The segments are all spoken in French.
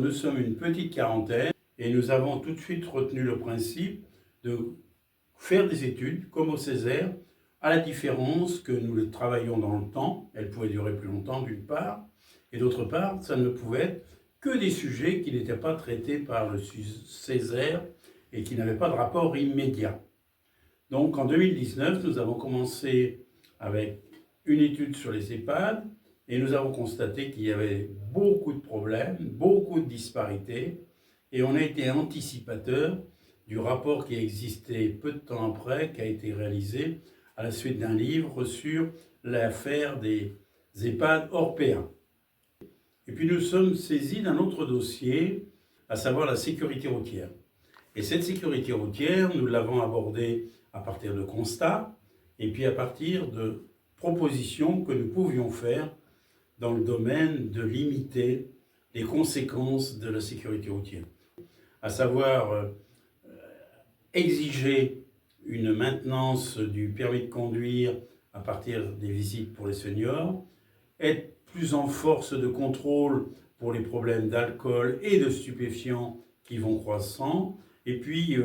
nous sommes une petite quarantaine et nous avons tout de suite retenu le principe de faire des études comme au Césaire, à la différence que nous travaillons dans le temps. Elles pouvaient durer plus longtemps d'une part, et d'autre part, ça ne pouvait être que des sujets qui n'étaient pas traités par le Césaire et qui n'avaient pas de rapport immédiat. Donc en 2019, nous avons commencé avec une étude sur les EHPAD et nous avons constaté qu'il y avait beaucoup de problèmes, beaucoup de disparités, et on a été anticipateur du rapport qui existait peu de temps après, qui a été réalisé à la suite d'un livre sur l'affaire des EHPAD européens. Et puis nous sommes saisis d'un autre dossier, à savoir la sécurité routière. Et cette sécurité routière, nous l'avons abordée à partir de constats et puis à partir de propositions que nous pouvions faire dans le domaine de limiter les conséquences de la sécurité routière. À savoir exiger une maintenance du permis de conduire à partir des visites pour les seniors, être plus en force de contrôle pour les problèmes d'alcool et de stupéfiants qui vont croissant, et puis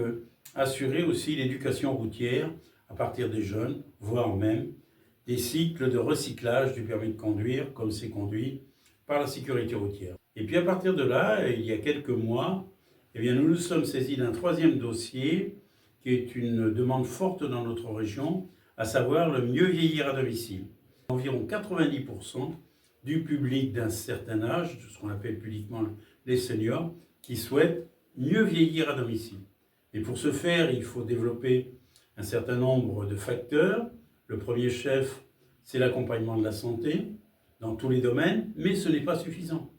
assurer aussi l'éducation routière à partir des jeunes, voire même des cycles de recyclage du permis de conduire, comme c'est conduit par la sécurité routière. Et puis à partir de là, il y a quelques mois, eh bien, nous nous sommes saisis d'un troisième dossier qui est une demande forte dans notre région, à savoir le mieux vieillir à domicile. Environ 90% du public d'un certain âge, ce qu'on appelle publiquement les seniors, qui souhaitent mieux vieillir à domicile. Et pour ce faire, il faut développer un certain nombre de facteurs. Le premier chef, c'est l'accompagnement de la santé dans tous les domaines, mais ce n'est pas suffisant.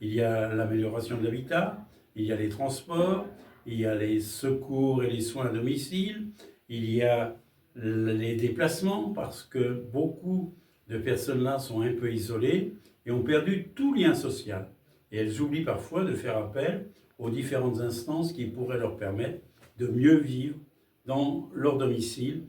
Il y a l'amélioration de l'habitat, il y a les transports, il y a les secours et les soins à domicile, il y a les déplacements, parce que beaucoup de personnes là sont un peu isolées et ont perdu tout lien social. Et elles oublient parfois de faire appel aux différentes instances qui pourraient leur permettre de mieux vivre dans leur domicile